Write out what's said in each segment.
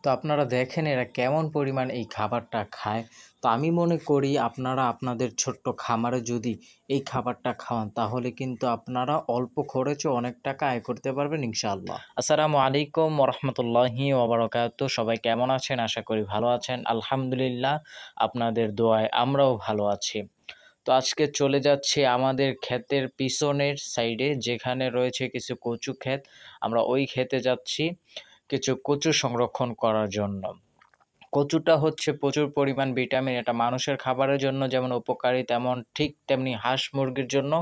তো আপনারা দেখেন এরা কেমন পরিমাণ এই খাবারটা খায়। তো আমি মনে করি আপনারা আপনাদের ছোট্ট খামারে যদি এই খাবারটা খাওয়ান তাহলে কিন্তু আপনারা অল্প খরচে অনেক টাকা আয় করতে পারবেন ইনশাআল্লাহ। আসসালামু আলাইকুম ওয়া রাহমাতুল্লাহি ওয়া বারাকাতুহু। সবাই কেমন আছেন? আশা করি ভালো আছেন। আলহামদুলিল্লাহ আপনাদের দোয়ায় আমরাও ভালো আছি। তো আজকে চলে যাচ্ছি আমাদের ক্ষেতের পিছনের সাইডে যেখানে রয়েছে কিছু কচু ক্ষেত। আমরা ওই ক্ষেতে যাচ্ছি কিছু কচু সংরক্ষণ করার জন্য। কচুটা হচ্ছে প্রচুর পরিমাণ ভিটামিন। এটা মানুষের খাবারের জন্য যেমন উপকারী তেমনি হাঁস মুরগির জন্য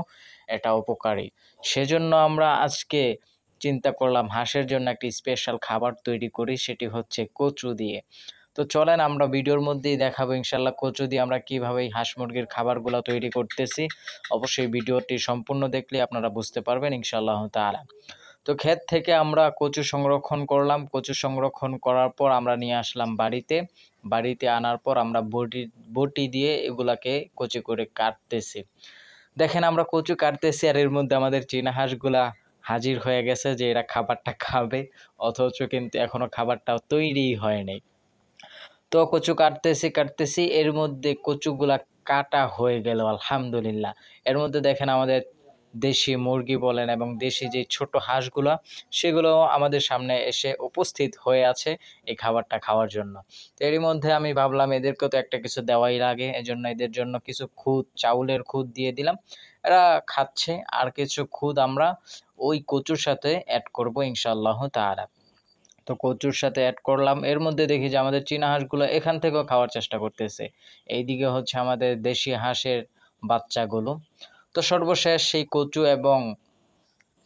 এটা উপকারী। সেজন্য আমরা আজকে চিন্তা করলাম হাঁসের জন্য একটি স্পেশাল খাবার তৈরি করি, সেটি হচ্ছে কচু দিয়ে। তো চলেন আমরা ভিডিওর মধ্যেই দেখাবো ইনশাআল্লাহ কচু দিয়ে আমরা কীভাবে এই হাঁস মুরগির খাবারগুলো তৈরি করতেছি। অবশ্যই ভিডিওটি সম্পূর্ণ দেখলে আপনারা বুঝতে পারবেন ইনশাআল্লাহ তাআলা। তো ক্ষেত থেকে আমরা কচু সংরক্ষণ করলাম। কচু সংরক্ষণ করার পর আমরা নিয়ে আসলাম বাড়িতে। বাড়িতে আনার পর আমরা বটি দিয়ে এগুলাকে কচি করে কাটতেছি। দেখেন আমরা কচু কাটতেছি আর এর মধ্যে আমাদের চীনা হাঁসগুলা হাজির হয়ে গেছে যে এরা খাবারটা খাবে, অথচ কিন্তু এখনো খাবারটা তৈরিই হয় নাই। তো কচু কাটতেছি এর মধ্যে কচুগুলা কাটা হয়ে গেল আলহামদুলিল্লাহ। এর মধ্যে দেখেন আমাদের দেশি মুরগি বলেন এবং দেশি যে ছোট হাঁসগুলা সেগুলো আমাদের সামনে এসে উপস্থিত হয়ে আছে এই খাবারটা খাওয়ার জন্য। তো এরই মধ্যে আমি ভাবলাম এদেরকেও তো একটা কিছু দেওয়াই লাগে, এজন্য এদের জন্য কিছু খুদ, চাউলের খুদ দিয়ে দিলাম। এরা খাচ্ছে। আর কিছু খুদ আমরা ওই কচুর সাথে অ্যাড করব ইনশাআল্লাহ তাআলা। তো কচুর সাথে অ্যাড করলাম। এর মধ্যে দেখি যে আমাদের চীনা হাঁসগুলো এখান থেকেও খাওয়ার চেষ্টা করতেছে। এইদিকে হচ্ছে আমাদের দেশি হাঁসের বাচ্চাগুলো। তো সর্বশেষ সেই কচু এবং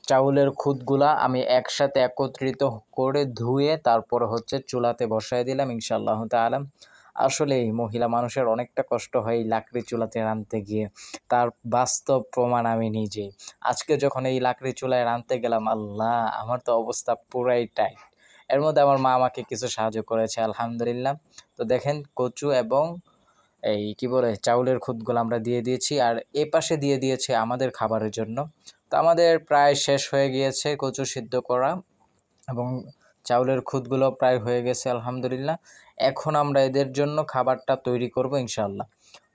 চাউলের খুদগুলা আমি একসাথে একত্রিত করে ধুয়ে তারপর হচ্ছে চুলাতে বসায় দিলাম ইনশাআল্লাহ তাআলা। আসলেই মহিলা মানুষের অনেকটা কষ্ট হয় এই লাকড়ি চুলাতে রাঁধতে গিয়ে। তার বাস্তব প্রমাণ আমি নিজেই। আজকে যখন এই লাকড়ি চুলায় রাঁধতে গেলাম, আল্লাহ! আমার তো অবস্থা পুরাই টাইট। এর মধ্যে আমার মা আমাকে কিছু সাহায্য করেছে আলহামদুলিল্লাহ। তো দেখেন কচু এবং এই কি বলে চাউলের খুদগুলো আমরা দিয়ে দিয়েছি আর এপাশে দিয়ে দিয়েছে আমাদের খাবারের জন্য। তো আমাদের প্রায় শেষ হয়ে গিয়েছে কচু সিদ্ধ করা এবং চাউলের খুদগুলো প্রায় হয়ে গেছে আলহামদুলিল্লাহ। এখন আমরা এদের জন্য খাবারটা তৈরি করব ইনশাআল্লাহ।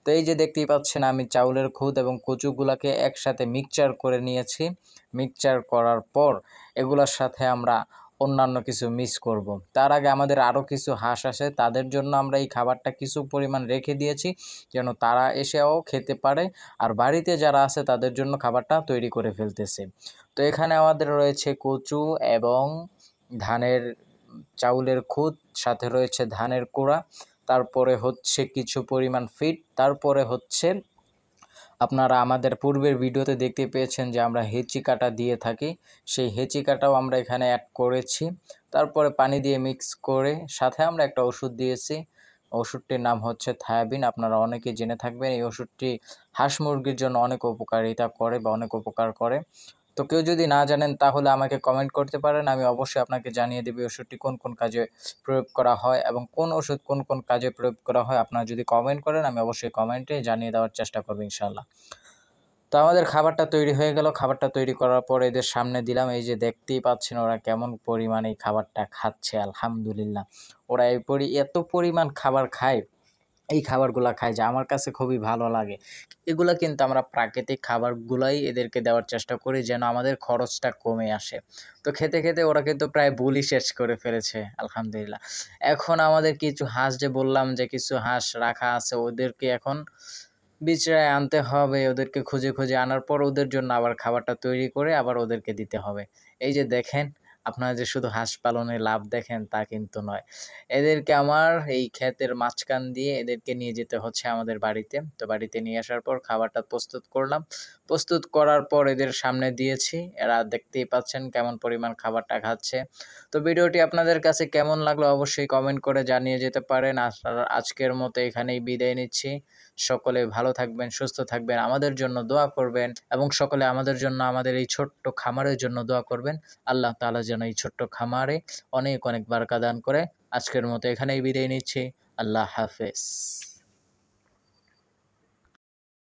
তো এই যে দেখতেই পাচ্ছেন আমি চাউলের খুদ এবং কচুগুলাকে একসাথে মিক্সচার করে নিয়েছি। মিক্সচার করার পর এগুলোর সাথে আমরা অন্যান্য কিছু মিক্স করব। তার আগে আমাদের আরও কিছু হাঁস আছে, তাদের জন্য আমরা এই খাবারটা কিছু পরিমাণ রেখে দিয়েছি যেন তারা এসেও খেতে পারে। আর বাড়িতে যারা আছে তাদের জন্য খাবারটা তৈরি করে ফেলতেছে। তো এখানে আমাদের রয়েছে কচু এবং ধানের চাউলের খুদ, সাথে রয়েছে ধানের কুড়া, তারপরে হচ্ছে কিছু পরিমাণ ফিড, তারপরে হচ্ছে আপনারা আমাদের পূর্বের ভিডিওতে দেখতে পেয়েছেন যে আমরা হেঁচি কাটা দিয়ে থাকি, সেই হেঁচি কাটাও আমরা এখানে অ্যাড করেছি। তারপরে পানি দিয়ে মিক্স করে সাথে আমরা একটা ওষুধ দিয়েছি। ওষুধটির নাম হচ্ছে থায়াবিন। আপনারা অনেকেই জেনে থাকবেন এই ওষুধটি হাঁস মুরগির জন্য অনেক উপকারিতা করে বা অনেক উপকার করে। তো কেউ যদি না জানেন তাহলে আমাকে কমেন্ট করতে পারেন, আমি অবশ্যই আপনাকে জানিয়ে দেব এই ওষুধটি কোন কোন কাজে প্রয়োগ করা হয় এবং কোন ওষুধ কোন কোন কাজে প্রয়োগ করা হয়। আপনারা যদি কমেন্ট করেন আমি অবশ্যই কমেন্টে জানিয়ে দেওয়ার চেষ্টা করব ইনশাআল্লাহ। তো আমাদের খাবারটা তৈরি হয়ে গেল। খাবারটা তৈরি করার পর এদের সামনে দিলাম। এই যে দেখতেই পাচ্ছেন ওরা কেমন পরিমাণে এই খাবারটা খাচ্ছে আলহামদুলিল্লাহ। ওরা এত পরিমাণ খাবার খায়, এই খাবারগুলা খায় যা আমার কাছে খুবই ভালো লাগে। এগুলা কিন্তু আমরা প্রাকৃতিক খাবারগুলাই এদেরকে দেওয়ার চেষ্টা করি যেন আমাদের খরচটা কমে আসে। তো খেতে, খেতে ওরা কিন্তু প্রায় বুলি শেষ করে ফেলেছে আলহামদুলিল্লাহ। এখন আমাদের কিছু হাঁস যে বললাম যে কিছু হাঁস রাখা আছে ওদেরকে এখন বিচরায় আনতে হবে। ওদেরকে খুঁজে, খুঁজে আনার পর ওদের জন্য আবার খাবারটা তৈরি করে আবার ওদেরকে দিতে হবে। এই যে দেখেন, আপনারা যে শুধু হাঁস পালনে লাভ দেখেন তা কিন্তু নয়। এদেরকে আমার এই ক্ষেতের মাঝখান দিয়ে এদেরকে নিয়ে যেতে হচ্ছে আমাদের বাড়িতে। তো বাড়িতে নিয়ে আসার পর খাবারটা প্রস্তুত করলাম। প্রস্তুত করার পর এদের সামনে দিয়েছি। এরা দেখতেই পাচ্ছেন কেমন পরিমাণ খাবারটা খাচ্ছে। তো ভিডিওটি আপনাদের কাছে কেমন লাগলো অবশ্যই কমেন্ট করে জানিয়ে যেতে পারেন। আর আজকের মতো এখানেই বিদায় নিচ্ছি। সকলে ভালো থাকবেন, সুস্থ থাকবেন, আমাদের জন্য দোয়া করবেন এবং সকলে আমাদের জন্য আমাদের এই ছোট্ট খামারের জন্য দোয়া করবেন। আল্লাহ তাআলা যেন এই ছোট্ট খামারে অনেক অনেক বারাকা দান করে। আজকের মতো এখানেই বিদায় নিচ্ছি। আল্লাহ হাফেজ।